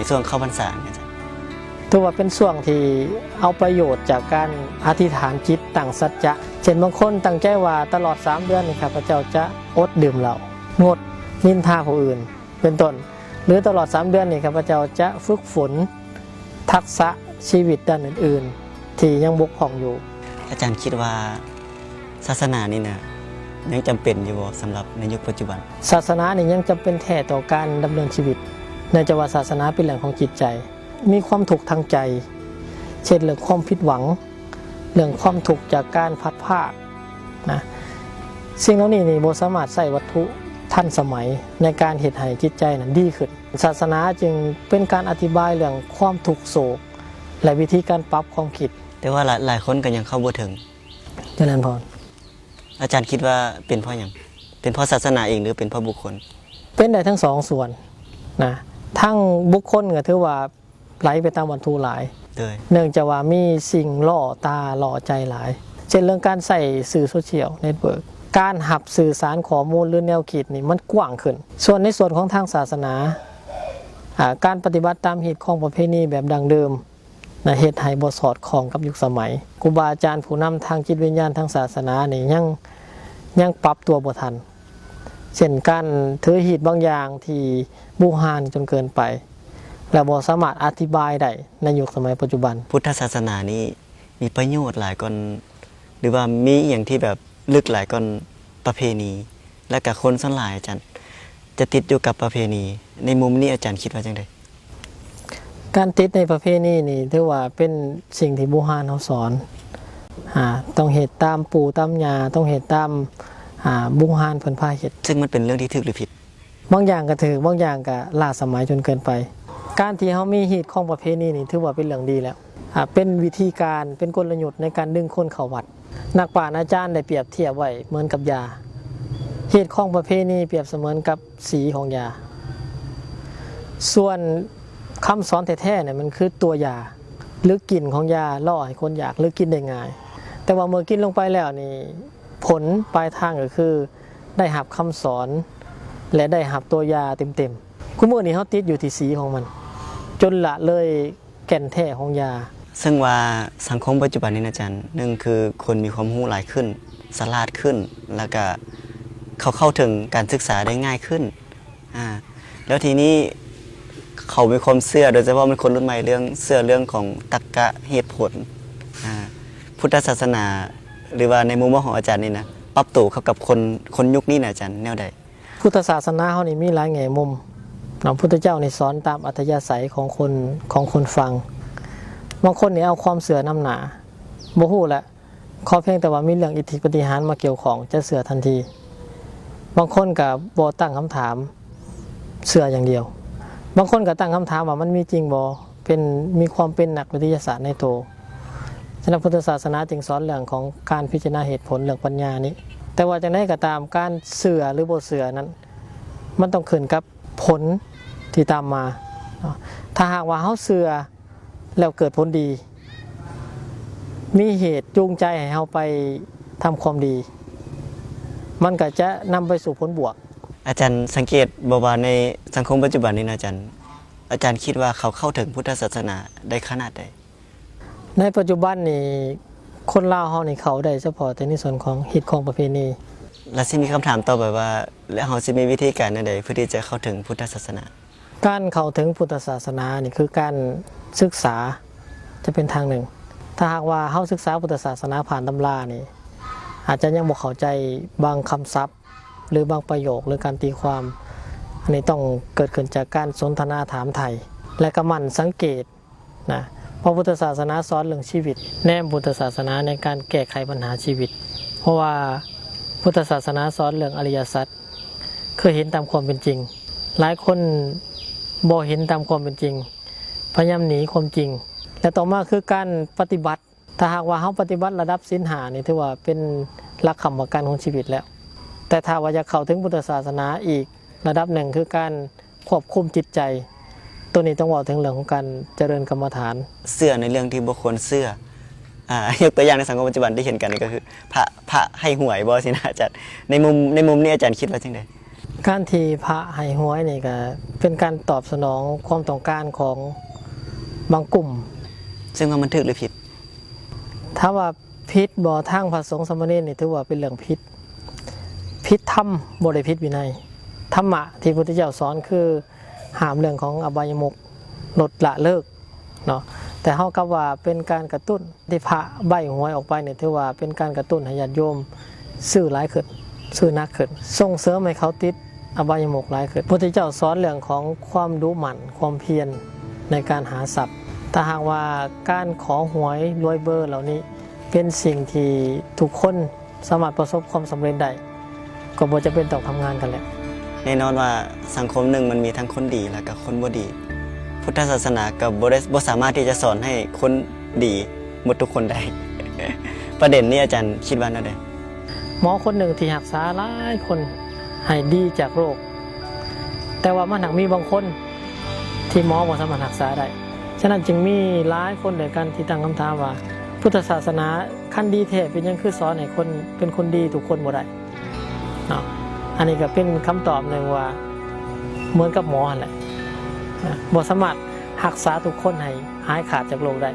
ช่วงเข้าพรรษาเนี่ยอาจารย์ถือว่าเป็นช่วงที่เอาประโยชน์จากการอธิษฐานจิตตั้งสัจจะเช่นบางคนตั้งใจว่าตลอด3 เดือนนี่ข้าพเจ้าจะอดดื่มเหล้างดนินทาผู้อื่นเป็นต้นหรือตลอด3 เดือนนี่ข้าพเจ้าจะฝึกฝนทักษะชีวิตด้านอื่นๆที่ยังบกพร่องอยู่อาจารย์คิดว่าศาสนานี่นะยังจำเป็นอยู่บ่สำหรับในยุคปัจจุบันศาสนานี่ยังจำเป็นแท้ต่อการดำเนินชีวิตในจังหวะศาสนาเป็นแหล่งของจิตใจมีความทุกข์ทางใจเช่นเรื่องความผิดหวังเรื่องความทุกข์จากการพัดพรากนะสิ่งเหล่านี้นี่บ่สามารถใช้วัตถุทันสมัยในการเฮ็ดให้จิตใจนั้นดีขึ้นศาสนาจึงเป็นการอธิบายเรื่องความทุกข์โศกและวิธีการปรับความคิดแต่ว่าหลายคนก็ยังเข้าบ่ถึงเจริญพรอาจารย์คิดว่าเป็นเพราะหยังเป็นเพราะศาสนาเองหรือเป็นเพราะบุคคลเป็นได้ทั้ง2 ส่วนนะทั้งบุคคลก็ถือว่าไหลไปตามวัตถุหลายเนื่องจากว่ามีสิ่งล่อตาล่อใจหลายเช่นเรื่องการใส่สื่อโซเชียลเน็ตเวิร์กการหับสื่อสารข้อมูลหรือแนวคิดนี่มันกว้างขึ้นส่วนในส่วนของทางศาสนาการปฏิบัติตามฮีตของประเพณีแบบดังเดิมนะเฮ็ดให้บ่สอดคล้องกับยุคสมัยครูบาอาจารย์ผู้นำทางจิตวิญญาณทางศาสนานี่ยังปรับตัวบ่ทันเช่นการถือฮีตบางอย่างที่บูฮานจนเกินไปและบ่สามารถอธิบายได้ในยุคสมัยปัจจุบันพุทธศาสนานี้มีประโยชน์หลายกว่าหรือว่ามีอย่างที่แบบลึกหลายกว่าประเพณีและกับคนส่วนหลายอาจารย์จะติดอยู่กับประเพณีในมุมนี้อาจารย์คิดว่าจังได๋การติดในประเพณีนี่ถือว่าเป็นสิ่งที่บูฮานเขาสอนต้องเฮ็ดตามปู่ตามย่าต้องเฮ็ดตามบูฮานเพิ่นพาเฮ็ดซึ่งมันเป็นเรื่องที่ถูกหรือผิดบางอย่างก็ถูกบางอย่างก็ล้าสมัยจนเกินไปการที่เฮามีฮีตของประเพณีนี่ถือว่าเป็นเรื่องดีแล้วเป็นวิธีการเป็นกลยุทธ์ในการดึงคนเข้าวัดนักปราชญ์อาจารย์ได้เปรียบเทียบไว้เหมือนกับยาฮีตของประเพณีเปรียบเสมือนกับสีของยาส่วนคำสอนแท้ๆเนี่ยมันคือตัวยาหรือกลิ่นของยาล่อให้คนอยากหรือกินได้ง่ายแต่ว่าเมื่อกินลงไปแล้วนี่ผลปลายทางก็คือได้รับคำสอนและได้รับตัวยาเต็มๆคุณมื้อนี้เฮาติดอยู่ที่สีของมันจนละเลยแก่นแท้ของยาซึ่งว่าสังคมปัจจุบันนี้นะอาจารย์หนึ่งคือคนมีความรู้หลายขึ้นฉลาดขึ้นแล้วก็เขาเข้าถึงการศึกษาได้ง่ายขึ้นแล้วทีนี้เขามีความเชื่อโดยเฉพาะเป็นคนรุ่นใหม่เรื่องของตรรกะเหตุผลพุทธศาสนาหรือว่าในมุมมองของอาจารย์นี่นะปรับตัวเข้ากับคนยุคนี้นะอาจารย์แนวใดพุทธศาสนาเฮานี่มีหลายแง่มุมพระพุทธเจ้านี่สอนตามอัธยาศัยของคนฟังบางคนนี่เอาความเชื่อนำหน้าบ่ฮู้แหละขอเพียงแต่ว่ามีเรื่องอิทธิปาฏิหาริย์มาเกี่ยวข้องจะเชื่อทันทีบางคนก็บ่ตั้งคำถามเชื่ออย่างเดียวบางคนก็ตั้งคำถามว่ามันมีจริงบ่มีความเป็นนักวิทยาศาสตร์ในตัวฉะนั้นพุทธศาสนาจึงสอนเรื่องของการพิจารณาเหตุผลเรื่องปัญญานี้แต่ว่าจังได๋ก็ตามการเชื่อหรือบ่เชื่อนั้นมันต้องขึ้นกับผลที่ตามมาถ้าหากว่าเฮาเชื่อแล้วเกิดผลดีมีเหตุจูงใจให้เฮาไปทำความดีมันก็จะนำไปสู่ผลบวกอาจารย์สังเกตบ่ว่าในสังคมปัจจุบันนี้นะอาจารย์คิดว่าเขาเข้าถึงพุทธศาสนาได้ขนาดใดในปัจจุบันนี่คนลาวเฮานี่เขาได้เฉพาะแต่ในส่วนของฮีตของประเพณีและสิมีคำถามต่อไปว่าแล้วเฮาสิมีวิธีการใดเพื่อที่จะเข้าถึงพุทธศาสนาการเข้าถึงพุทธศาสนานี่คือการศึกษาจะเป็นทางหนึ่งถ้าหากว่าเฮาศึกษาพุทธศาสนาผ่านตำรานี่อาจจะยังบ่เข้าใจบางคำศัพท์หรือบางประโยคหรือการตีความอันนี้ต้องเกิดขึ้นจากการสนทนาถามไถ่และก็มันสังเกตนะเพราะพุทธศาสนาสอนเรื่องชีวิตแนมพุทธศาสนาในการแก้ไขปัญหาชีวิตเพราะว่าพุทธศาสนาสอนเรื่องอริยสัจคือเห็นตามความเป็นจริงหลายคนบ่เห็นตามความเป็นจริงพยายามหนีความจริงและต่อมาคือการปฏิบัติถ้าหากว่าเฮาปฏิบัติระดับศีล5นี่ถือว่าเป็นหลักค้ำประกันของชีวิตแล้วแต่ถ้าว่าจะเข้าถึงพุทธศาสนาอีกระดับหนึ่งคือการควบคุมจิตใจตัวนี้ต้องว่าถึงเรื่องของการเจริญกรรมฐานเชื่อในเรื่องที่บ่ควรเชื่อยกตัวอย่างในสังคมปัจจุบันที่เห็นกันก็คือพระให้หวยบ่สินะอาจารย์ในมุมนี้อาจารย์คิดว่าจังได๋ การที่พระให้หวยนี่ก็เป็นการตอบสนองความต้องการของบางกลุ่ม ซึ่งว่ามันถูกหรือผิด ถ้าว่าพิษบ่ทางพระสงฆ์สามเณรนี่ถือว่าเป็นเรื่องพิษธรรมบ่ได้พิษวินัยธรรมะที่พระพุทธเจ้าสอนคือห้ามเรื่องของอบายมุขลดละเลิกเนาะแต่เฮากับว่าเป็นการกระตุ้นที่พระใบ้หวยออกไปเนี่ยถือว่าเป็นการกระตุ้นให้ญาติโยมซื้อหลายขึ้นซื้อนักขึ้นส่งเสริมให้เขาติดอบายมุขหลายขึ้นพระพุทธเจ้าสอนเรื่องของความรู้หมั่นความเพียรในการหาทรัพย์ถ้าหากว่าการขอหวยรวยเบอร์เหล่านี้เป็นสิ่งที่ทุกคนสามารถประสบความสำเร็จได้ก็บ่จะเป็นต้องทำงานกันแหละ แน่นอนว่าสังคมหนึ่งมันมีทั้งคนดีและก็คนบ่ดี พุทธศาสนาก็บ่สามารถที่จะสอนให้คนดีหมดทุกคนได้ ประเด็นนี้อาจารย์คิดว่าแนวใด หมอคนหนึ่งที่รักษาหลายคนให้ดีจากโรคแต่ว่ามันหักมีบางคนที่หมอบ่สามารถรักษาได้ฉะนั้นจึงมีหลายคนด้วยกันที่ตั้งคำถามว่าพุทธศาสนาขั้นดีแท้เป็นยังคือสอนให้คนเป็นคนดีทุกคนบ่ได้เนาะอันนี้ก็เป็นคำตอบหนึ่งว่าเหมือนกับหมอหั่นแหละบ่สามารถรักษาทุกคนให้หายขาดจากโรคได้